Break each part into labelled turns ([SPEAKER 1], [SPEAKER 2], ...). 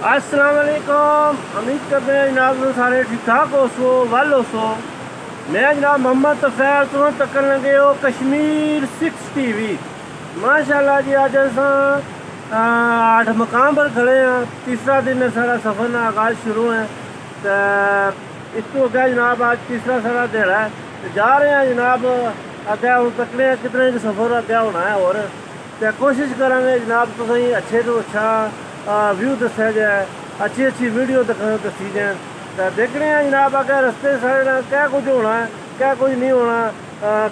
[SPEAKER 1] अस्सलाम वालेकुम। उम्मीद करते हैं जनाब सारे ठीक ठाक हो सो वल हो सो। मैं जनाब मोहम्मद तफैर तुम तकन लगे हो कश्मीर 6 TV। माशाल्लाह जी अज अस 8 मकाम पर खड़े हैं। तीसरा दिन है सारा सफ़र का आगाज़ शुरू है। तो इस तो अगर जनाब आज तीसरा सारा दिहाड़ा है तो जा रहे हैं जनाब अगर हम तकने कितने सफ़र अगर होना है और तो कोशिश करेंगे जनाब तुम अच्छे तो अच्छा व्यू दसा जाए, अच्छी अच्छी वीडियो दसी जाए। तो देखने हैं जनाब अगर रस्ते साढ़े क्या कुछ होना है क्या कुछ नहीं होना,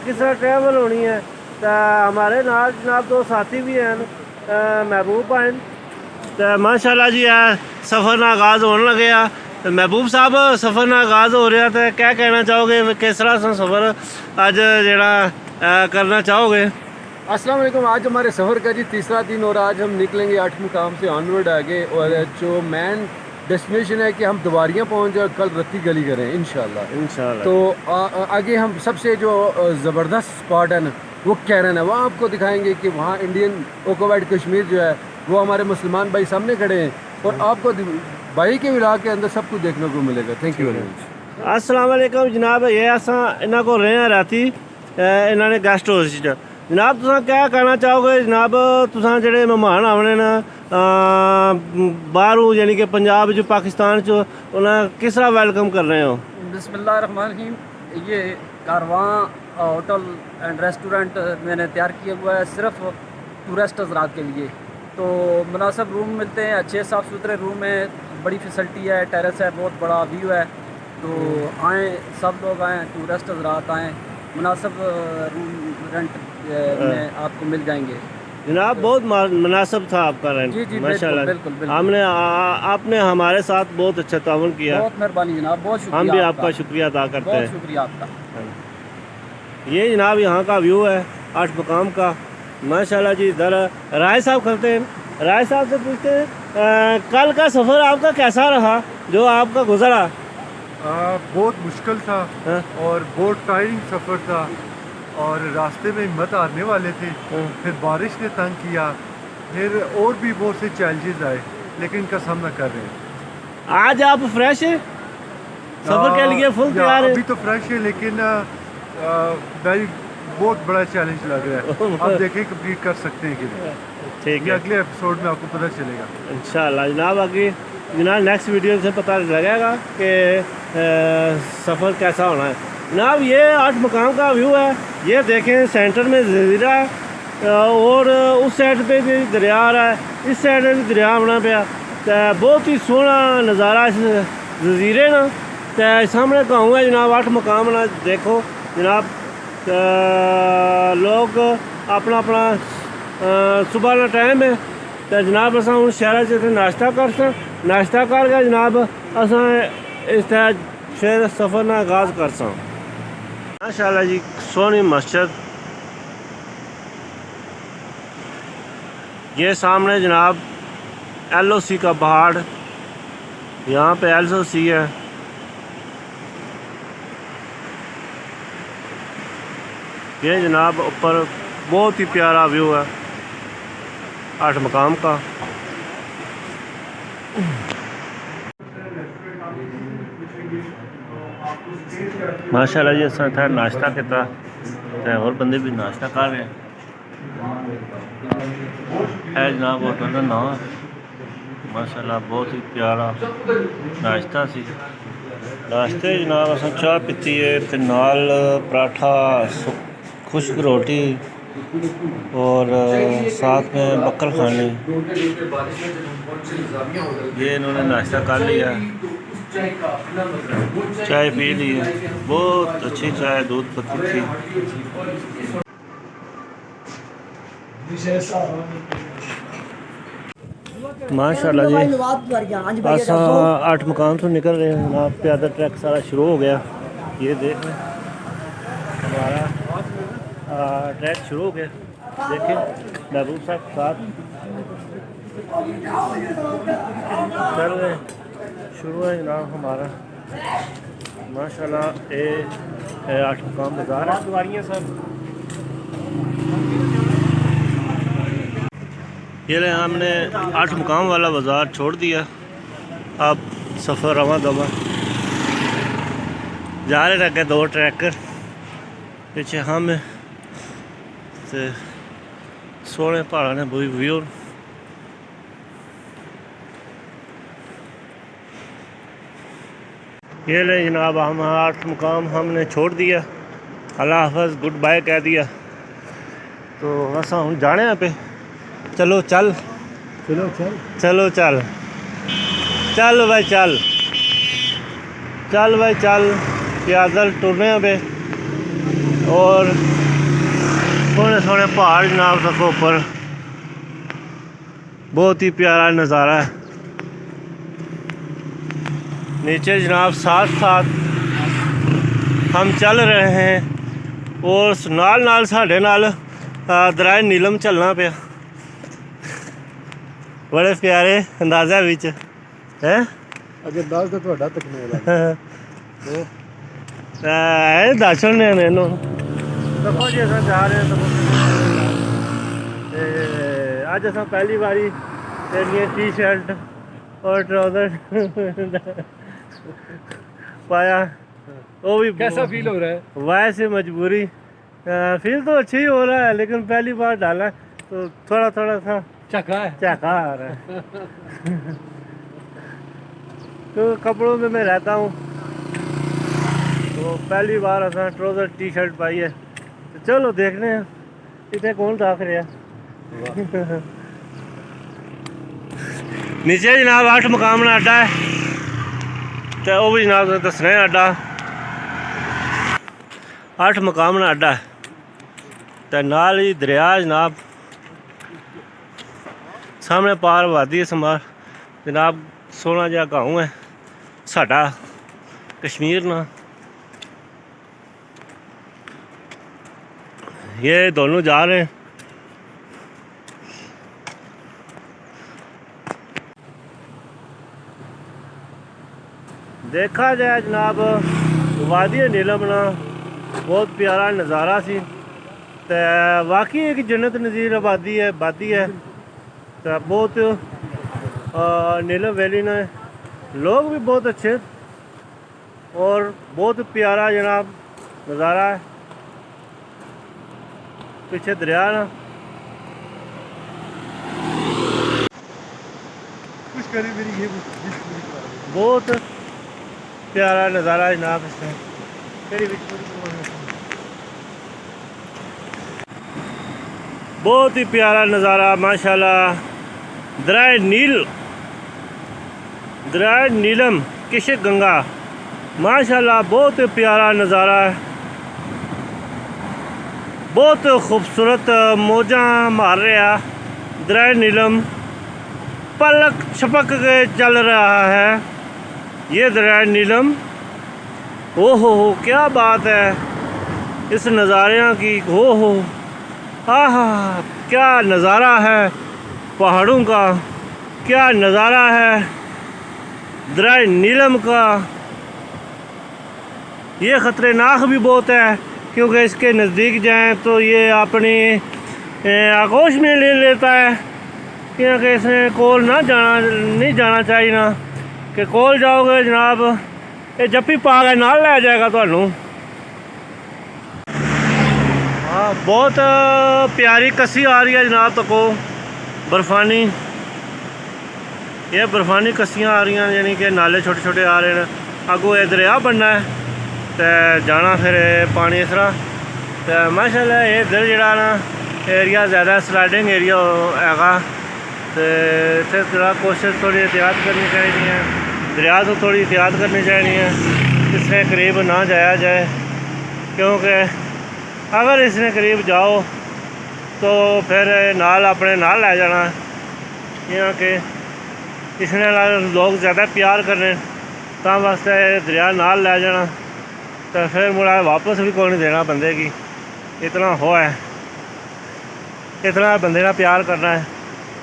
[SPEAKER 1] किस तरह ट्रैवल होनी है। तो हमारे नाल जनाब दो साथी भी हैं, महबूब हैं। तो माशाल्लाह जी सफ़र का आगाज़ होने लगे आ। तो महबूब साहब सफ़र का आगाज़ हो रहा तो क्या कहना चाहोगे, किस तरह से सफ़र अज जरा करना चाहोगे?
[SPEAKER 2] अस्सलाम वालेकुम। आज हमारे सफ़र का जी तीसरा दिन और आज हम निकलेंगे 8 मुकाम से ऑनवर्ड आगे। और जो मेन डेस्टिनेशन है कि हम दोबारियाँ पहुँच जाए, कल रत्ती गली करें इंशाल्लाह। तो आगे हम सबसे जो ज़बरदस्त स्पॉट है ना वो कैरन है, वहाँ आपको दिखाएंगे कि वहाँ इंडियन ऑक्युपाइड कश्मीर जो है वो हमारे मुसलमान भाई सामने खड़े हैं और आपको भाई के विलाग के अंदर सब कुछ देखने को मिलेगा। Thank you very much.
[SPEAKER 1] अस्सलाम वालेकुम जनाब, ये असा इन्हों को रहे हैं राती इन्होंने गेस्ट हाउस जनाब। तुम क्या कहना चाहोगे जनाब, तुम जेडे मेहमान आने न बाहरों यानी कि पंजाब जो पाकिस्तान चो उन्हें किस तरह वेलकम कर रहे हो?
[SPEAKER 3] बिस्मिल्लाहिर्रहमानिर्रहीम। ये कारवां होटल एंड रेस्टोरेंट मैंने तैयार किया हुआ है सिर्फ टूरिस्ट हज़रात के लिए। तो मुनासिब रूम मिलते हैं, अच्छे साफ़ सुथरे रूम है, बड़ी फैसिलिटी है, टेरेस है, बहुत बड़ा व्यू है। तो आएँ सब लोग आएँ, टूरिस्ट हज़रात आएँ, मुनासिब रूम रेंट में आपको मिल जाएंगे
[SPEAKER 1] जनाब। बहुत मुनासिब था आपका रेंट।
[SPEAKER 3] जी
[SPEAKER 1] माशाल्लाह
[SPEAKER 3] बिल्कुल।
[SPEAKER 1] हमने आपने हमारे साथ बहुत अच्छा ताउन किया।
[SPEAKER 3] बहुत मेहरबानी जनाब, बहुत शुक्रिया।
[SPEAKER 1] हम भी आपका शुक्रिया अदा करते हैं।
[SPEAKER 3] बहुत शुक्रिया आपका।
[SPEAKER 1] ये जनाब यहाँ का व्यू है 8 मकाम का। माशाल्लाह जी। इधर राय साहब करते हैं, राय साहब से पूछते हैं कल का सफ़र आपका कैसा रहा जो आपका गुजरा?
[SPEAKER 4] बहुत मुश्किल था और बहुत टायरिंग सफ़र था और रास्ते में हिम्मत हारने वाले थे। फिर बारिश ने तंग किया, फिर और भी बहुत से चैलेंजेस आए, लेकिन इनका सामना कर रहे हैं।
[SPEAKER 1] आज आप फ्रेश हैं सफ़र के लिए, फुल तैयार है?
[SPEAKER 4] अभी तो फ्रेश है लेकिन बहुत बड़ा चैलेंज लग रहा है। अब देखें कंप्लीट कर सकते हैं कि नहीं।
[SPEAKER 1] ठीक है,
[SPEAKER 4] अगले एपिसोड में आपको पता चलेगा
[SPEAKER 1] इंशाल्लाह जनाब। आगे जनाब नेक्स्ट वीडियो से पता लगेगा कि सफ़र कैसा होना है जनाब। ये 8 मकाम का व्यू है, ये देखें सेंटर में जजीरा है और उस साइड पे भी दरिया आ रहा है, इस साइड में भी दरिया आना पाया। तो बहुत ही सोहना नज़ारा इस जजीरे ना। तो सामने कहूँगा जनाब 8 मकाम ना देखो जनाब। लोग अपना अपना सुबह का टाइम है तो जनाब अस हूँ शहर से नाश्ता कर नाश्ता करके जनाब अस इस तरह फिर सफ़र का आगाज़ कर सा। माशाल्लाह जी सोनी मस्जिद। ये सामने जनाब LOC का पहाड़, यहाँ पे LOC है। ये जनाब ऊपर बहुत ही प्यारा व्यू है 8 मकाम का। माशाल्लाह जी अस इतना नाश्ता किया और बंदे भी नाश्ता कर रहे हैं। है जनाब होटल का नाम। माशाल्लाह बहुत ही प्यारा नाश्ता सी। नाश्ते जनाब अस चाह पीती है ते नाल पराठा, खुश्क रोटी और साथ में बक्कल खाने। ये इन्होंने नाश्ता कर लिया, चाय पी ली, बहुत अच्छी चाय दूध पत्ती थी। माशाल्लाह जी अस 8 मकाम से निकल रहे हैं जनाब। प्यादा ट्रैक सारा शुरू हो गया। ये देख रहे हमारा ट्रैक शुरू हो गया। देखें महबूब साहब साथ चल रहे शुरू है जनाब हमारा। माशाल्लाह ये 8 मकाम बाजार है सवारियाँ सर। ये हमने 8 मकाम वाला बाज़ार छोड़ दिया अब सफ़र रवा दवा जा रहे अगे 2 ट्रैकर पीछे हम ते सोने पहाड़ा ने व्यू। ये ले जनाब हम 8 मुकाम हमने छोड़ दिया, अल्लाह हाफ़िज़ गुड बाय कह दिया। तो असा हम जाने पे चलो चल
[SPEAKER 2] चलो चल
[SPEAKER 1] चलो चल चल भाई चल चल भाई चल पैदल टुरने पे। और सोने सोने पहाड़ जनाब तक ऊपर, बहुत ही प्यारा नज़ारा है। नीचे जनाब साथ साथ हम चल रहे हैं और नाल नाल साढ़े नाल दराए नीलम चलना पे, बड़े प्यारे अंदाजा विच है।
[SPEAKER 2] अगर दास तो ਤੁਹਾਡਾ ਤੱਕਣੇ ਵਾਲਾ
[SPEAKER 1] दस होने ने देखो जी अस जा रहे हैं। अज अस पहली बारी टी शर्ट और ट्राउज़र पाया, वो भी
[SPEAKER 2] कैसा फील हो रहा है?
[SPEAKER 1] वैसे मजबूरी फील तो अच्छा ही हो रहा है, लेकिन पहली बार डाला तो थोड़ा थोड़ा सा
[SPEAKER 2] चखा है,
[SPEAKER 1] चखा आ रहा है। तो कपड़ों में मैं रहता हूँ, तो पहली बार असा ट्राउज़र टी शर्ट पाई है। तो चलो देखने हैं इतने कौन दाख रहा। नीचे जनाब 8 मुकाम ना अड्डा है, तो वो भी जनाब दसना है अड्डा 8 मुकाम ना अड्डा है। तो नाल ही दरिया जनाब सामने पार वादी समार जनाब सोना जहा गाँव है साडा कश्मीर ना। ये दोनों जा रहे हैं। देखा जाए जनाब वादी नीलम ना बहुत प्यारा नज़ारा सी, तो वाकई एक जन्नत नज़ीर आबादी है बादी है। तो बहुत नीलम वैली ने लोग भी बहुत अच्छे और बहुत प्यारा जनाब नज़ारा है। पीछे दरिया ना
[SPEAKER 4] कुछ करे मेरी ये
[SPEAKER 1] बहुत प्यारा नज़ारा जनाब इसमें। बहुत ही प्यारा नज़ारा माशाल्लाह। दरिया नीलम किशक गंगा माशाल्लाह बहुत प्यारा नज़ारा है, बहुत खूबसूरत मौजा मार रहा। दरिया नीलम पलक छपक के चल रहा है ये दरिया नीलम। ओहो हो क्या बात है इस नज़ारे की, ओहो आहा क्या नज़ारा है पहाड़ों का, क्या नज़ारा है दरिया नीलम का। ये ख़तरनाक भी बहुत है क्योंकि इसके नज़दीक जाएं तो ये अपनी आगोश में ले लेता है, क्योंकि इसने कोल नहीं जाना चाहिए ना, कि कोल जाओगे जनाब ये जप्पी पा के नाल ले जाएगा थानू। हाँ बहुत प्यारी कसी आ रही है जनाब तको बर्फानी, ये बर्फानी कसियाँ आ रही हैं, यानी कि नाले छोटे छोटे आ रहे हैं। अगो ये दरिया बनना है तो जाना फिर पानी इस तरह। तो माशाल्लाह ये इधर जड़ा ना एरिया ज़्यादा स्लाइडिंग एरिया हैगा, तो इतने थोड़ा कोशिश थोड़ी एहतियात करनी चाहिए, दरिया तो थोड़ी एहतियात करनी चाहिए, इसके करीब ना जाया जाए, क्योंकि अगर इसने करीब जाओ तो फिर नाल अपने नाल ले जाना, क्योंकि इसने लोग ज़्यादा प्यार करने तो वास्ते दरिया नाल ले जाना, तो फिर मुड़ा वापस भी कोई नहीं देना बंदे की, इतना हो है इतना बंदे का प्यार करना है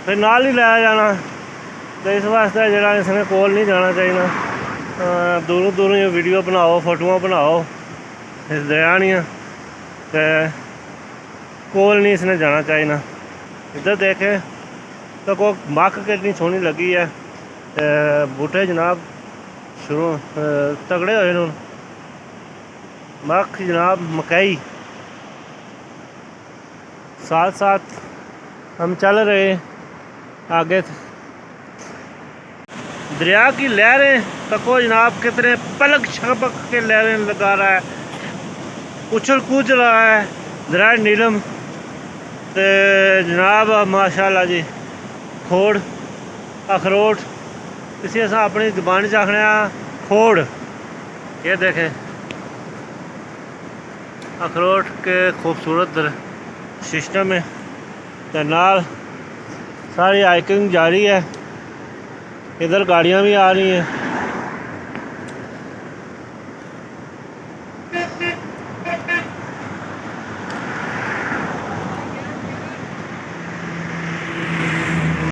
[SPEAKER 1] फिर नाल ही लाया जाना। तो इस वास्ते जरा इसने कोल नहीं जाना चाहिए, दूरों दूरों वीडियो बनाओ फोटोआं बनाओ इस दरिया नहीं, तो कोल नहीं इसने जाना चाहिए ना। इधर देखें तो को मक्क कितनी सोहनी लगी है, बूटे जनाब शुरू तगड़े होए न। मक्ख जनाब मकई, साथ साथ हम चल रहे आगे। दरिया की लहरें तको जनाब कितने पलक छपक के लहरें लगा रहा है, उछल कूद रहा है दरिया नीलम। ते जनाब माशाल्लाह जी खोड़ अखरोट, इसी अस अपनी जबान च आखने खोड़। ये देखें अखरोट के खूबसूरत सिस्टम है। तो नाल सारी हाइकिंग जारी है, इधर गाड़ियाँ भी आ रही हैं।